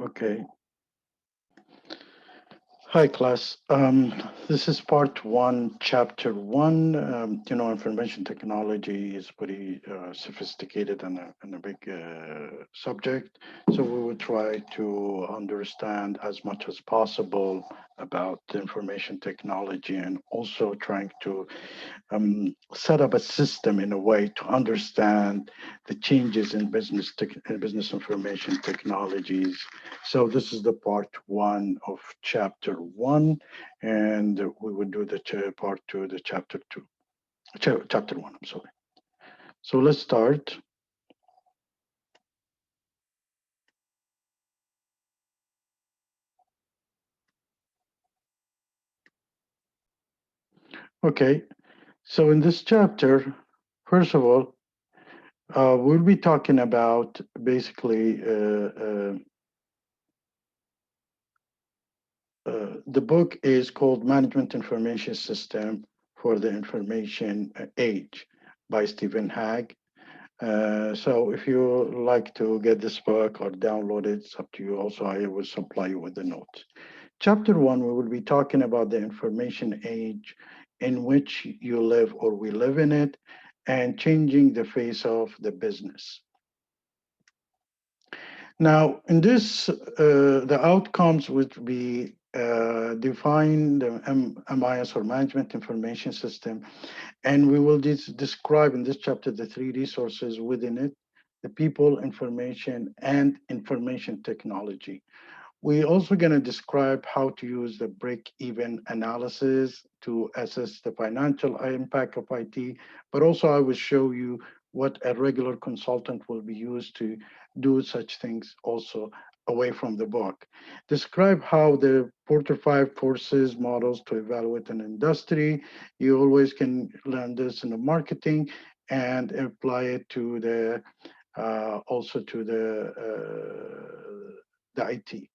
Okay. Hi, class. This is part one, chapter one. Information technology is pretty sophisticated and a big subject. So we will try to understand as much as possible about information technology and also trying to set up a system in a way to understand the changes in business information technologies. So this is the part one of chapter one, and we will do the part two, the chapter two, chapter one. I'm sorry. So let's start. Okay. So in this chapter, first of all, we'll be talking about basically the book is called Management Information System for the Information Age by Stephen Hagg. So if you like to get this book or download it, it's up to you. Also, I will supply you with the notes. Chapter one, we will be talking about the information age in which you live or we live in it and changing the face of the business. Now, in this, the outcomes would be define the MIS or Management Information System, and we will describe in this chapter the three resources within it, the people, information, and information technology. We're also going to describe how to use the break-even analysis to assess the financial impact of IT, but also I will show you what a regular consultant will be used to do such things also away from the book. Describe how the Porter 5 forces models to evaluate an industry. You always can learn this in the marketing and apply it to the also to the IT.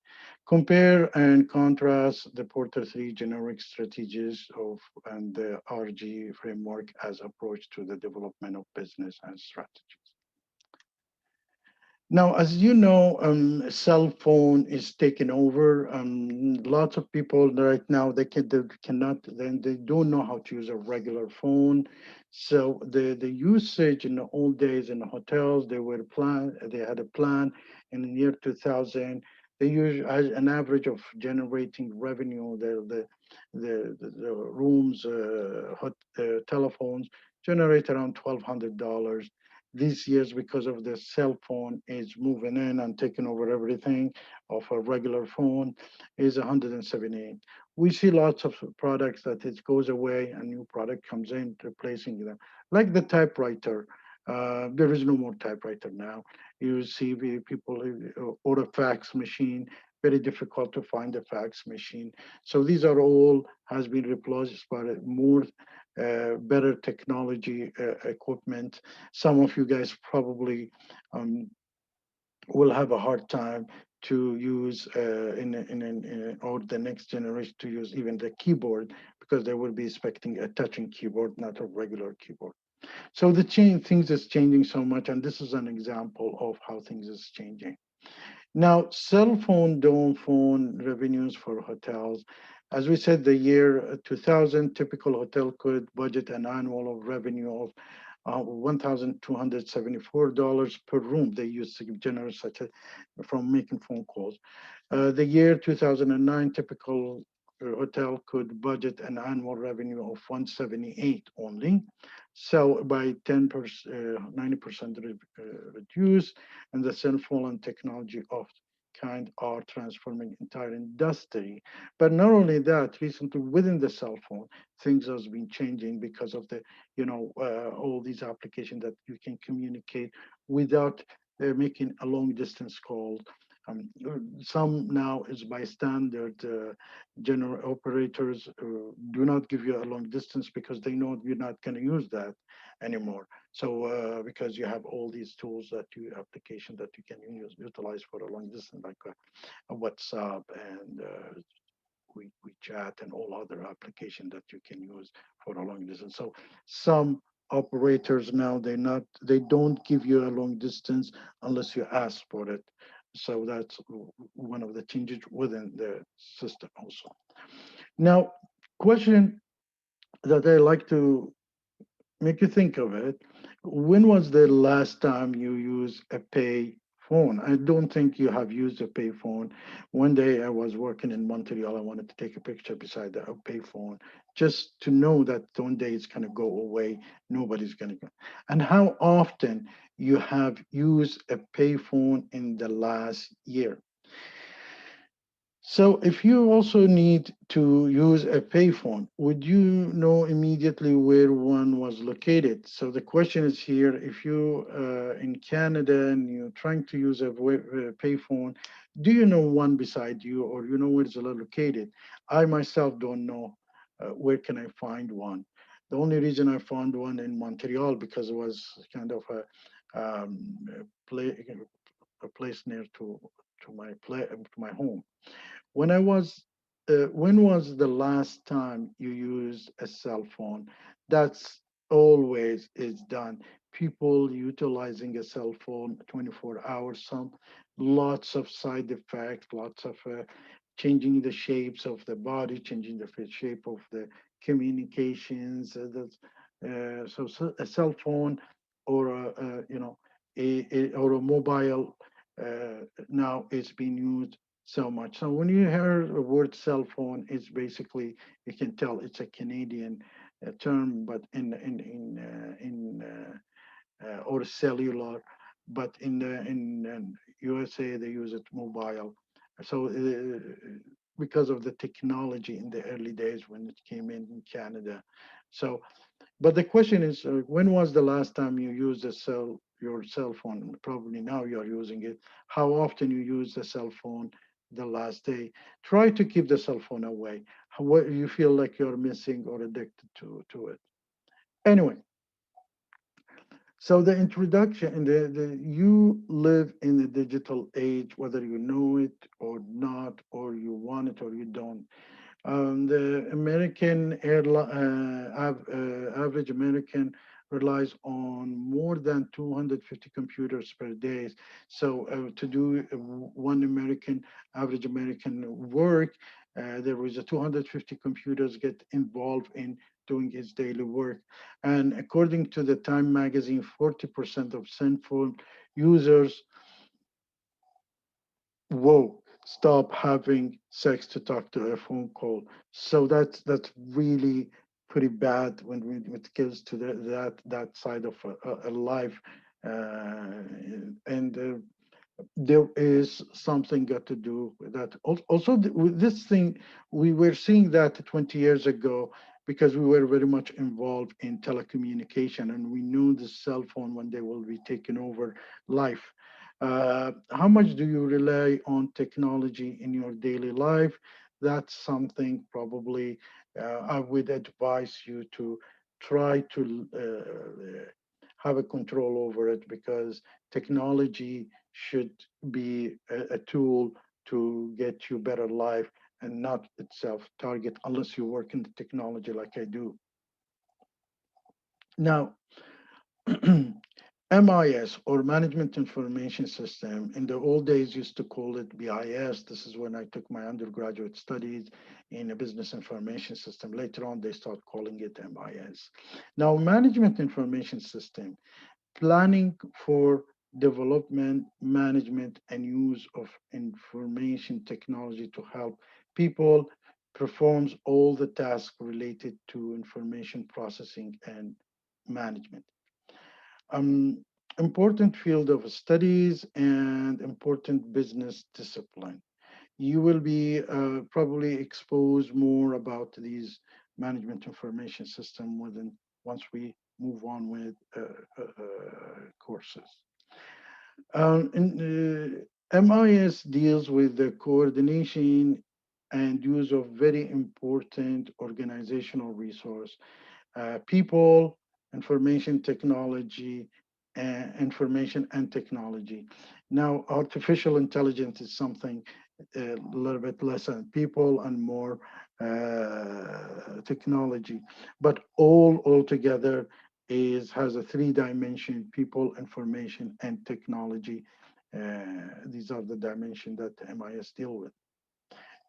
Compare and contrast the Porter 3 generic strategies of and the RG framework as approach to the development of business and strategies. Now, as you know, cell phone is taking over. Lots of people right now they cannot then they don't know how to use a regular phone. So the usage in the old days in the hotels they had a plan in the year 2000. They use as an average of generating revenue. The rooms, telephones generate around $1,200 these years because of the cell phone is moving in and taking over everything of a regular phone is 178. We see lots of products that it goes away, a new product comes in replacing them, like the typewriter. There is no more typewriter now. You see people or a fax machine, very difficult to find a fax machine. So these are all has been replaced by more better technology equipment. Some of you guys probably um, will have a hard time to use or the next generation to use even the keyboard because they will be expecting a touching keyboard, not a regular keyboard. So the things is changing so much, and this is an example of how things is changing. Now, cell phone, dome phone revenues for hotels. As we said, the year 2000, typical hotel could budget an annual of revenue of $1,274 per room. They used to generate such a from making phone calls. The year 2009, typical hotel could budget an annual revenue of 178 only. So by 10%, 90% reduced, and the cell phone and technology of kind are transforming entire industry. But not only that, recently within the cell phone, things has been changing because of the, all these applications that you can communicate without making a long distance call. Some now is by standard general operators do not give you a long distance because they know you're not going to use that anymore. So because you have all these tools that you application that you can utilize for a long distance, like a WhatsApp and WeChat and all other applications that you can use for a long distance. So some operators now they don't give you a long distance unless you ask for it. So that's one of the changes within the system also. Now, question that I like to make you think of it. When was the last time you used a pay phone? I don't think you have used a pay phone. One day I was working in Montreal. I wanted to take a picture beside a pay phone just to know that one day it's going to go away. Nobody's going to go. And how often you have used a pay phone in the last year? So if you also need to use a payphone, would you know immediately where one was located? So the question is here, if you in Canada and you're trying to use a payphone, do you know one beside you or you know where it's located? I myself don't know where can I find one. The only reason I found one in Montreal because it was kind of a place near to my home. When was the last time you used a cell phone? That's always is done. People utilizing a cell phone 24 hours, some lots of side effects, lots of changing the shapes of the body, changing the shape of the communications. So a cell phone or or a mobile now is being used so much. So when you hear the word cell phone, it's basically you can tell it's a Canadian term, but or cellular, but in USA they use it mobile. So because of the technology in the early days when it came in Canada, so but the question is, when was the last time you used your cell phone? Probably now you're using it. How often you use the cell phone the last day? Try to keep the cell phone away. What you feel like you're missing or addicted to it. Anyway, so the introduction, you live in the digital age, whether you know it or not, or you want it or you don't. The average American relies on more than 250 computers per day. So to do one average American work, there is a 250 computers get involved in doing his daily work. And according to the Time magazine, 40% of cell phone users whoa, stop having sex to talk to a phone call. So that's really pretty bad when it gets to that side of a life. And there is something got to do with that. Also, with this thing, we were seeing that 20 years ago because we were very much involved in telecommunication, and we knew the cell phone one day will be taking over life. How much do you rely on technology in your daily life? That's something probably I would advise you to try to have a control over it because technology should be a tool to get you better life and not itself target unless you work in the technology like I do. Now, MIS or Management Information System, in the old days used to call it BIS. This is when I took my undergraduate studies in a business information system. Later on, they start calling it MIS. Now, Management Information System planning for development, management, and use of information technology to help people performs all the tasks related to information processing and management. Um, Important field of studies and important business discipline. You will be probably exposed more about these management information system within once we move on with courses. MIS deals with the coordination and use of very important organizational resource, people, information and technology. Now, artificial intelligence is something a little bit less on people and more technology, but all altogether is has a three dimension: people, information, and technology. These are the dimensions that MIS deal with.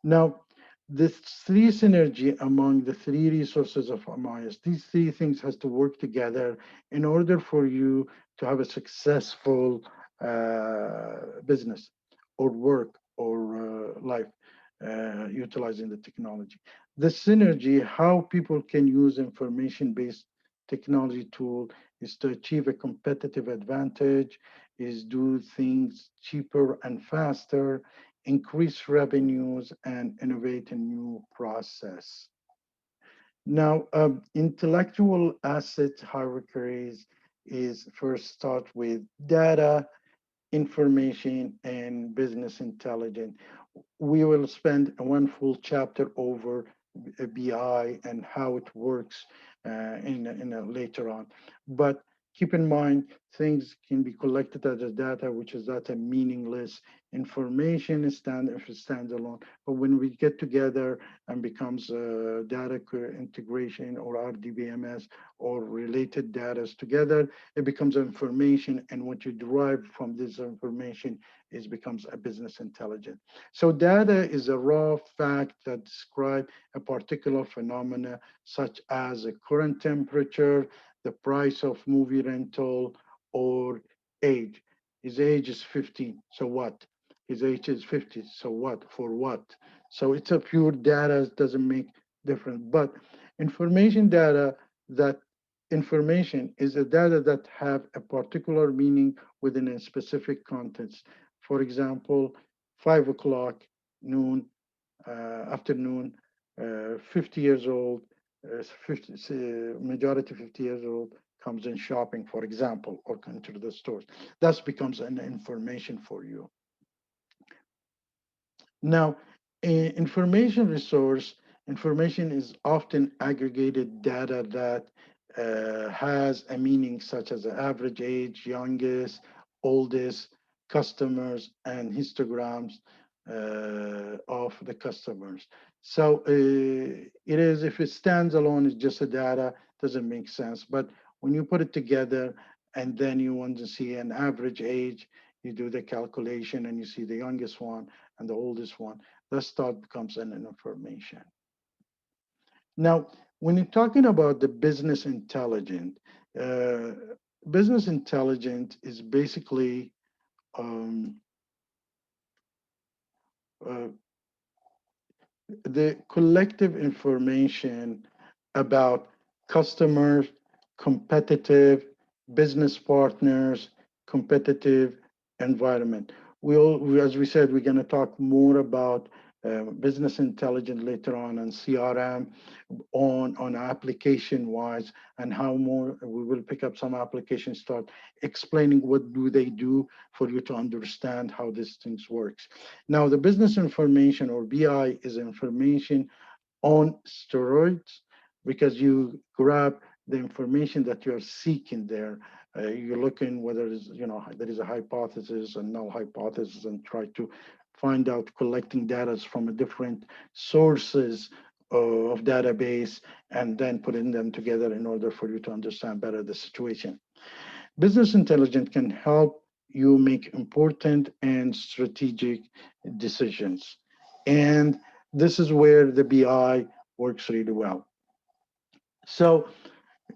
Now, this three synergy among the three resources of MIS, these three things has to work together in order for you to have a successful business or work or life utilizing the technology. The synergy, how people can use information-based technology tool is to achieve a competitive advantage, is do things cheaper and faster, increase revenues, and innovate in new process. Now, intellectual asset hierarchies is first start with data, information, and business intelligence. We will spend one full chapter over BI and how it works later on. But keep in mind, things can be collected as a data, which is data meaningless. Information is if it's standalone. But when we get together and becomes data integration or RDBMS or related data together, it becomes information. And what you derive from this information is becomes a business intelligence. So data is a raw fact that describe a particular phenomena such as a current temperature, the price of movie rental, or age. His age is 15, so what? His age is 50, so what? For what? So it's a pure data, it doesn't make difference. But information data, that information is a data that have a particular meaning within a specific context. For example, 5 o'clock, noon, afternoon, 50 years old, 50, majority 50 years old comes in shopping, for example, or come to the stores. That becomes an information for you. Now, information resource, information is often aggregated data that has a meaning such as the average age, youngest, oldest, customers, and histograms of the customers. So it is, if it stands alone, it's just a data, doesn't make sense. But when you put it together and then you want to see an average age, you do the calculation and you see the youngest one and the oldest one, that start becomes an information. Now, when you're talking about the uh, business intelligence is basically um, uh, the collective information about customers, competitive business partners, competitive environment. As we said, we're going to talk more about business intelligence later on and CRM on application wise and how more we will pick up some applications, start explaining what do they do for you to understand how these things works. Now, the business information or BI is information on steroids because you grab the information that you're seeking there. You're looking whether it's, there is a hypothesis and null hypothesis and try to find out collecting data from a different sources of database and then putting them together in order for you to understand better the situation. Business intelligence can help you make important and strategic decisions. And this is where the BI works really well. So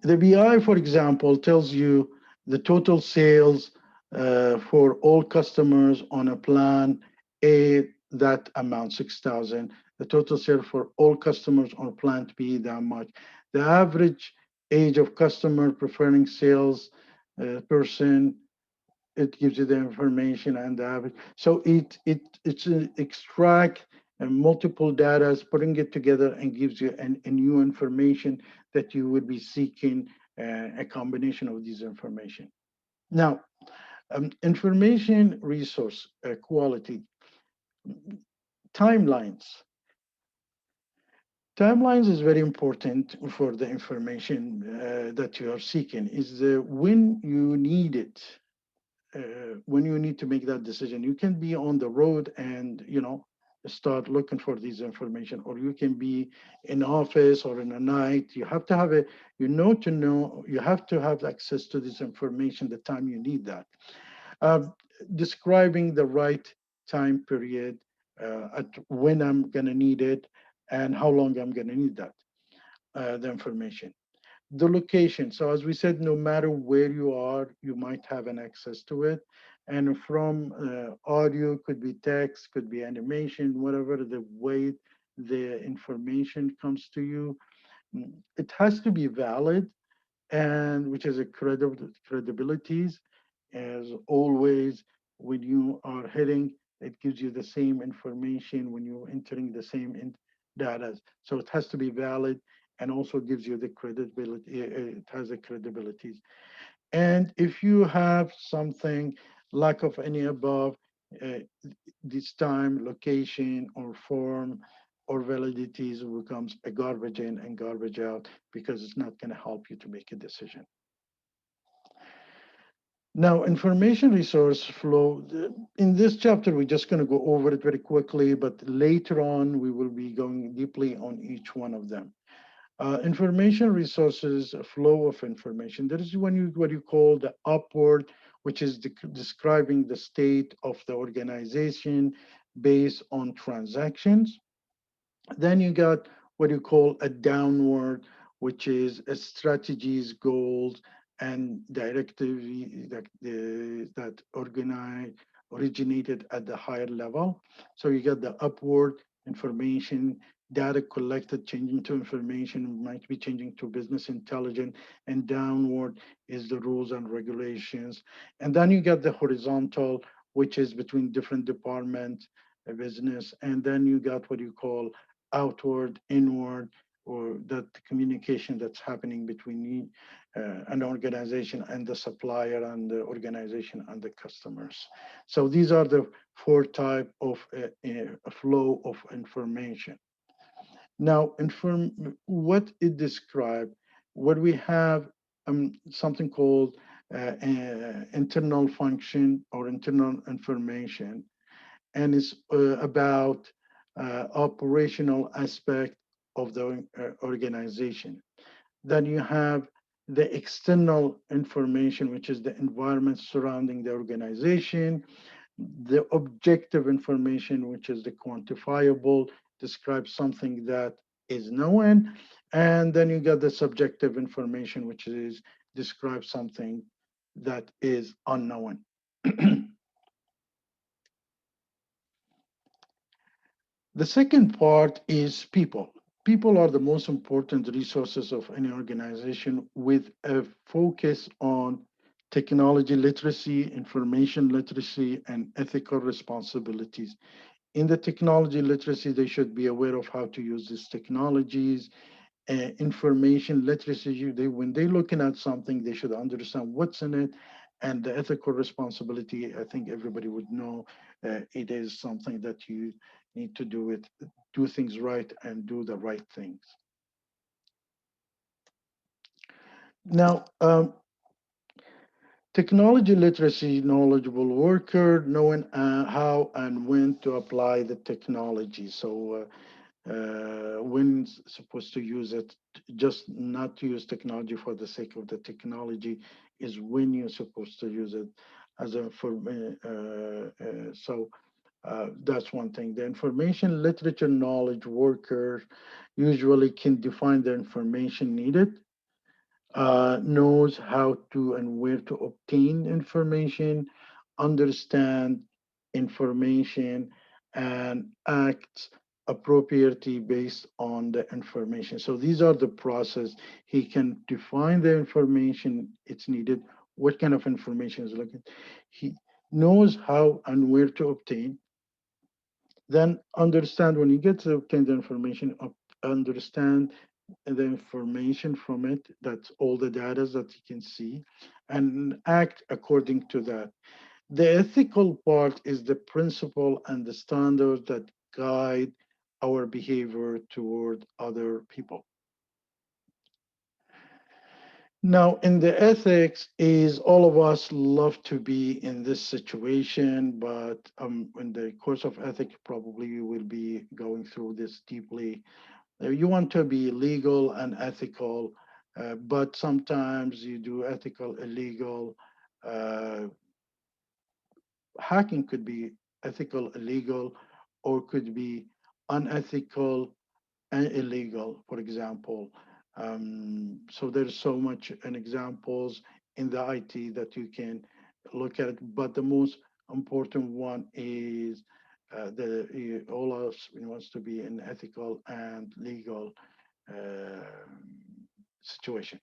the BI, for example, tells you the total sales for all customers on a plan A that amount 6,000. The total sale for all customers on plan B that much. The average age of customer preferring sales person, it gives you the information and the average. So it's extract multiple data, putting it together and gives you a new information that you would be seeking a combination of these information. Now, information resource quality, timelines. Timelines is very important for the information that you are seeking. Is when you need it, when you need to make that decision. You can be on the road and start looking for these information, or you can be in office or in a night. You have to have a you have to have access to this information the time you need that. describing the right time period at when I'm going to need it and how long I'm going to need that, the information. The location. So as we said, no matter where you are, you might have an access to it. And from audio, could be text, could be animation, whatever the way the information comes to you, it has to be valid, and which is a credibilities. As always, when you are hitting, it gives you the same information when you're entering the same data. So it has to be valid and also gives you the credibility. It has the credibilities. And if you have something lack of any above, uh, this time, location, or form, or validities becomes a garbage in and garbage out because it's not going to help you to make a decision. Now, information resource flow. In this chapter, we're just going to go over it very quickly, but later on, we will be going deeply on each one of them. Information resources, flow of information. There is what you call the upward, which is describing the state of the organization based on transactions. Then you got what you call a downward, which is a strategies, goals, and directive that originated at the higher level. So you get the upward information, data collected, changing to information, might be changing to business intelligence, and downward is the rules and regulations. And then you get the horizontal, which is between different departments, a business, and then you got what you call outward, inward, or that communication that's happening between an organization and the supplier and the organization and the customers. So these are the four type of flow of information. Now, what it describe, what we have something called internal function or internal information, and it's about operational aspect of the organization. Then you have the external information, which is the environment surrounding the organization, the objective information, which is the quantifiable, describes something that is known, and then you get the subjective information, which is describes something that is unknown. The second part is people. People are the most important resources of any organization with a focus on technology literacy, information literacy, and ethical responsibilities. In the technology literacy, they should be aware of how to use these technologies. Information literacy, when they're looking at something, they should understand what's in it. And the ethical responsibility, I think everybody would know, it is something that you need to do things right and do the right things. Now, technology literacy, knowledgeable worker, knowing how and when to apply the technology. So when supposed to use it, just not to use technology for the sake of the technology is when you're supposed to use it as a for so that's one thing. The information literature knowledge worker usually can define the information needed, knows how to and where to obtain information, understand information, and act appropriately based on the information. So these are the process. He can define the information it's needed, what kind of information is looking. He knows how and where to obtain, then understand when you get to obtain the information, understand the information from it, that's all the data that you can see, and act according to that. The ethical part is the principle and the standards that guide our behavior toward other people. Now, in the ethics, is all of us love to be in this situation, but in the course of ethics, probably you will be going through this deeply. You want to be legal and ethical, but sometimes you do ethical, illegal, uh, hacking could be ethical, illegal, or could be unethical and illegal, for example. So there's so much and examples in the IT that you can look at it. But the most important one is all of us wants to be an ethical and legal uh, situation.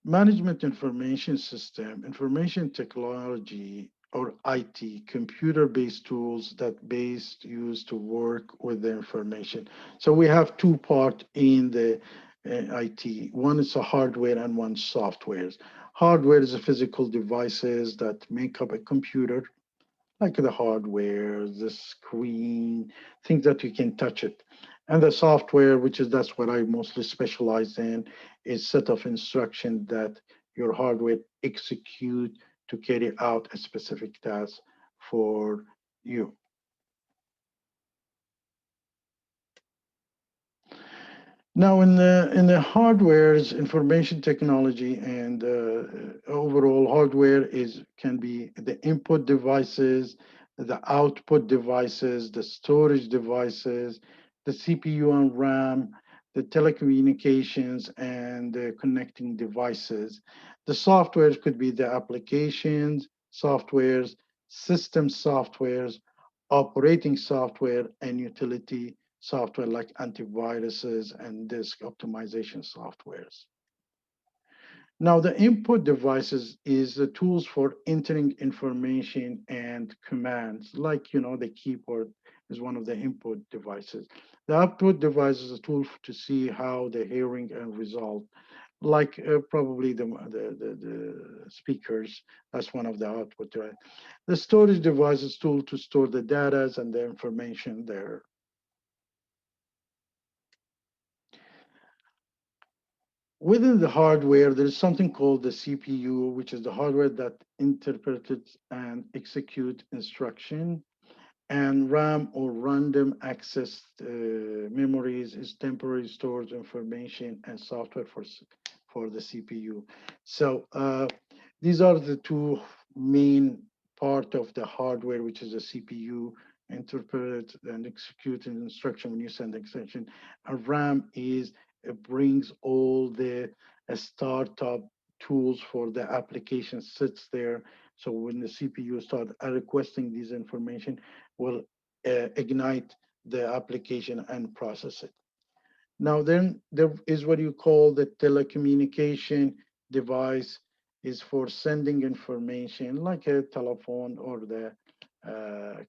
Management information system, information technology, or IT, computer-based tools that based used to work with the information. So we have two part in the IT. One is the hardware and one softwares. Hardware is the physical devices that make up a computer, like the hardware, the screen, things that you can touch it. And the software, which is that's what I mostly specialize in, is set of instruction that your hardware execute to carry out a specific task for you. Now, in the hardware's information technology and overall hardware is can be the input devices, the output devices, the storage devices, the CPU and RAM, the telecommunications, and the connecting devices. The softwares could be the applications, softwares, system softwares, operating software, and utility software like antiviruses and disk optimization softwares. Now, the input devices is the tools for entering information and commands, like the keyboard is one of the input devices. The output device is a tool to see how the hearing and result, like probably the speakers. That's one of the output. The storage device is tool to store the data and the information there. Within the hardware, there is something called the CPU, which is the hardware that interprets and execute instruction. And RAM or random access memories is temporary storage information and software for the CPU. So these are the two main part of the hardware, which is the CPU, interpret and execute an instruction when you send the extension. And RAM is it brings all the startup tools for the application sits there. So when the CPU start requesting these information, will ignite the application and process it. Now, then there is what you call the telecommunication device is for sending information like a telephone or the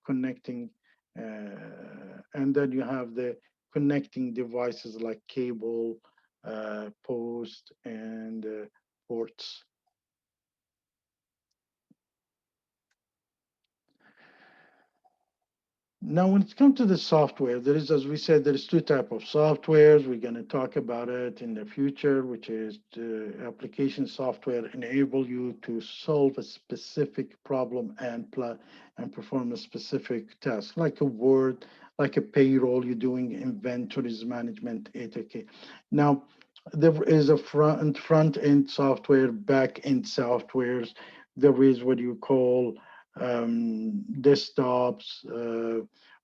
connecting. And then you have the connecting devices like cable, post, and ports. Now, when it comes to the software, there is, as we said, there's two type of softwares. We're going to talk about it in the future, which is the application software enable you to solve a specific problem and perform a specific task, like a Word, like a payroll. You're doing inventories management, etc. Now, there is a front end software, back end softwares. There is what you call desktops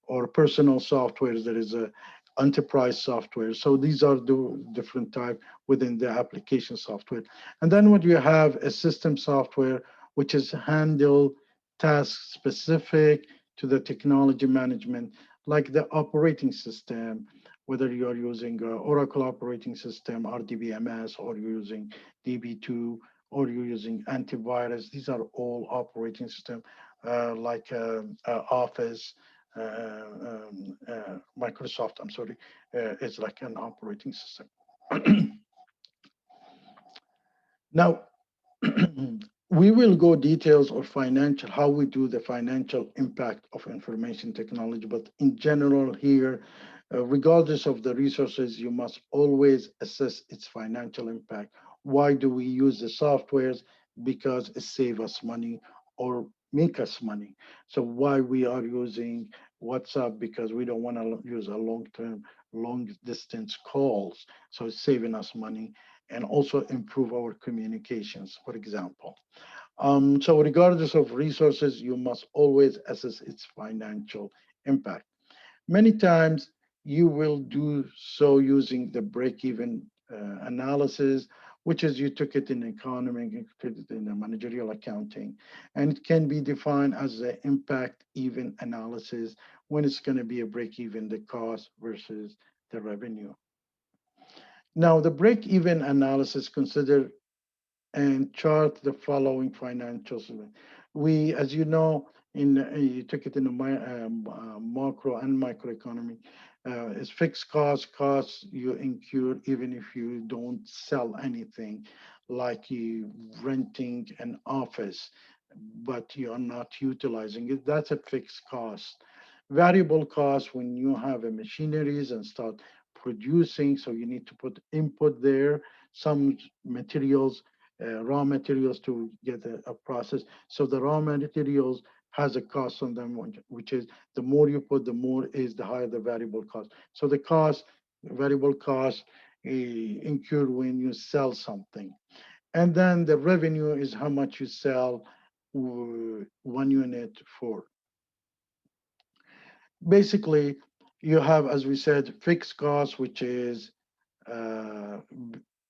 or personal softwares. There is a enterprise software. So these are the different type within the application software. And then what you have a system software, which is handle task specific to the technology management, like the operating system, whether you are using Oracle operating system, RDBMS, or you're using DB2, or you're using antivirus. These are all operating system like Office, Microsoft, I'm sorry, is like an operating system. Now, we will go details of financial, how we do the financial impact of information technology, but in general here, regardless of the resources, you must always assess its financial impact. Why do we use the softwares? Because it save us money or make us money. So why we are using WhatsApp? Because we don't want to use a long-term, long distance calls. So it's saving us money and also improve our communications, for example. So regardless of resources, you must always assess its financial impact. Many times you will do so using the break-even analysis, which is you took it in economic, you took it in a managerial accounting, and it can be defined as the impact even analysis when it's going to be a break-even, the cost versus the revenue. Now, the break-even analysis consider and chart the following financials. We, as you know, you took it in the macro and microeconomy, is fixed costs you incur even if you don't sell anything, like you renting an office, but you are not utilizing it. That's a fixed cost. Variable cost when you have a machineries and start producing, so you need to put input there, some materials, raw materials to get a process. So the raw materials has a cost on them, which is the more you put, the more is the higher the variable cost. So the cost, variable cost, incurred when you sell something. And then the revenue is how much you sell one unit for. Basically, you have, as we said, fixed cost, which is uh,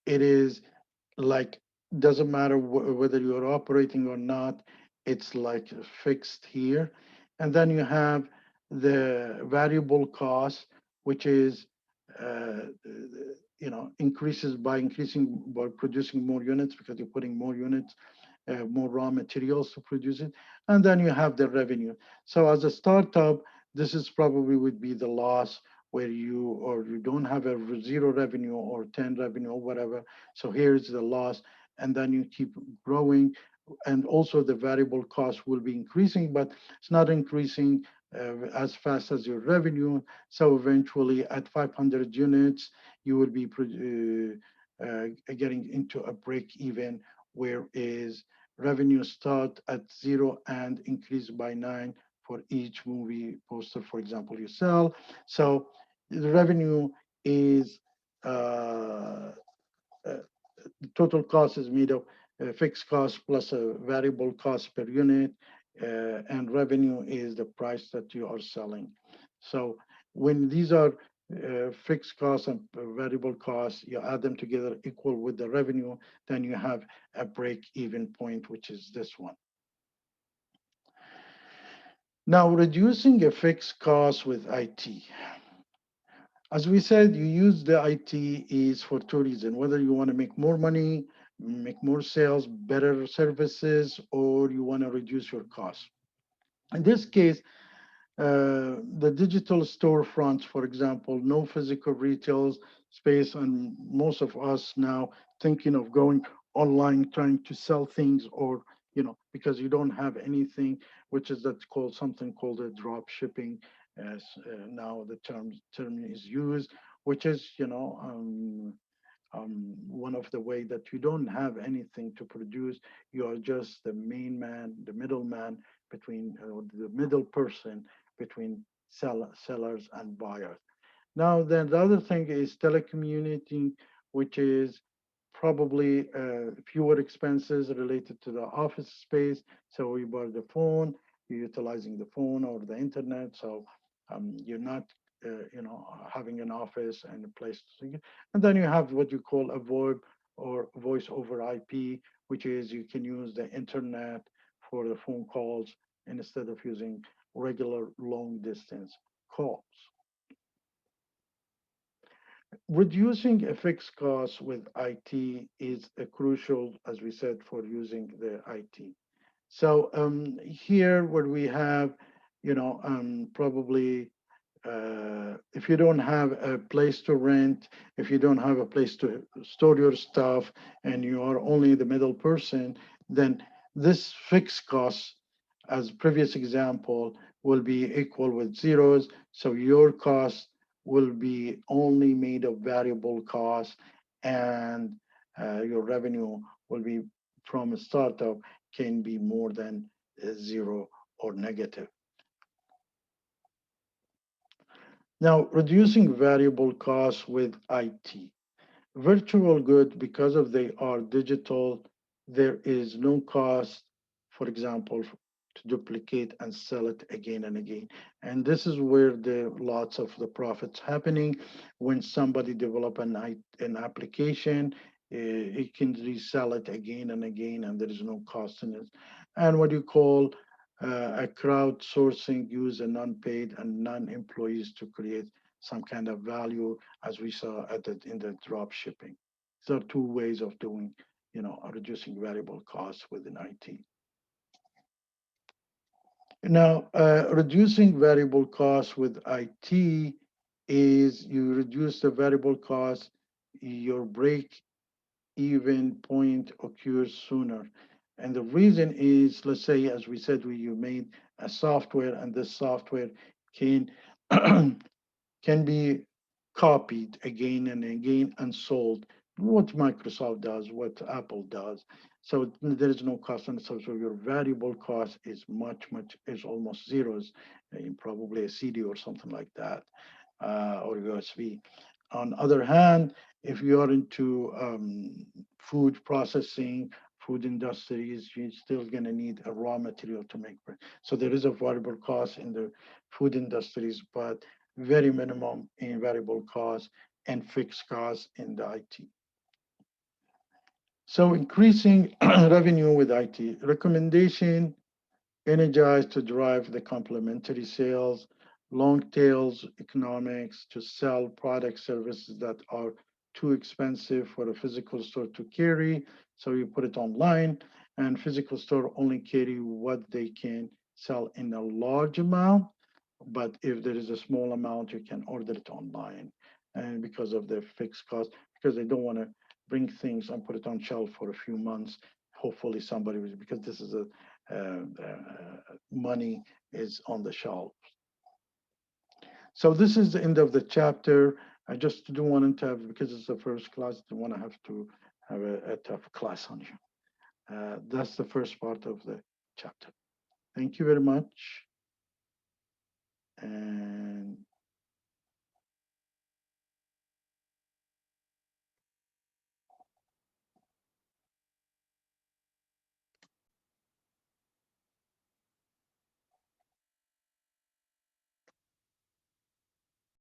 it is like doesn't matter whether you're operating or not, it's like fixed here. And then you have the variable cost, which is increases by increasing by producing more units because you're putting more units, more raw materials to produce it. And then you have the revenue. So as a startup, this is probably would be the loss where you don't have a zero revenue or 10 revenue or whatever. So here's the loss, and then you keep growing, and also the variable cost will be increasing, but it's not increasing as fast as your revenue. So eventually, at 500 units, you will be getting into a break even, where is revenue start at zero and increase by nine for each movie poster, for example, you sell. So the revenue is uh, uh, the total cost is made of fixed cost plus a variable cost per unit, and revenue is the price that you are selling. So when these are fixed costs and variable costs, you add them together equal with the revenue, then you have a break-even point, which is this one. Now, reducing a fixed cost with IT. As we said, you use the IT is for two reasons, whether you want to make more money, make more sales, better services, or you want to reduce your costs. In this case, the digital storefronts, for example, no physical retail space, and most of us now thinking of going online, trying to sell things, or because you don't have anything, which is that's called something called a drop shipping, as now the term is used, which is one of the way that you don't have anything to produce. You are just the main man, the middleman between the middle person between sellers and buyers. Now, then the other thing is telecommuting, which is probably fewer expenses related to the office space. So you buy the phone, you're utilizing the phone or the internet. So you're not, having an office and a place to see it. And then you have what you call a VoIP or voice over IP, which is you can use the internet for the phone calls instead of using regular long distance calls. Reducing a fixed cost with IT is a crucial, as we said, for using the IT. So here, what we have, probably if you don't have a place to rent, if you don't have a place to store your stuff, and you are only the middle person, then this fixed cost, as previous example, will be equal with zeros. So your cost will be only made of variable cost, and your revenue will be from a startup can be more than zero or negative. Now, reducing variable costs with IT. Virtual good, because of they are digital, there is no cost for example, to duplicate and sell it again and again. And this is where the lots of the profits happening. When somebody develop an application, it can resell it again and again, and there is no cost in it. And what you call a crowdsourcing, use a non-paid and non-employees to create some kind of value, as we saw in the drop shipping. So two ways of doing, reducing variable costs within IT. Now, reducing variable costs with IT is you reduce the variable cost, your break even point occurs sooner. And the reason is, let's say, as we said, you made a software, and this software can can be copied again and again and sold. What Microsoft does, what Apple does. So there is no cost, and so your variable cost is is almost zeros, in probably a CD or something like that, or USB. On other hand, if you are into food processing, food industries, you're still going to need a raw material to make bread. So there is a variable cost in the food industries, but very minimum in variable cost and fixed costs in the IT. So increasing revenue with IT. Recommendation: energize to drive the complementary sales, long tails economics to sell product services that are too expensive for a physical store to carry. So you put it online, and physical store only carry what they can sell in a large amount. But if there is a small amount, you can order it online. And because of the fixed cost, because they don't want to bring things and put it on shelf for a few months. Hopefully somebody will, because this is a money is on the shelf. So this is the end of the chapter. I just don't want to have, because it's the first class, don't want to have to have a tough class on you. That's the first part of the chapter. Thank you very much. And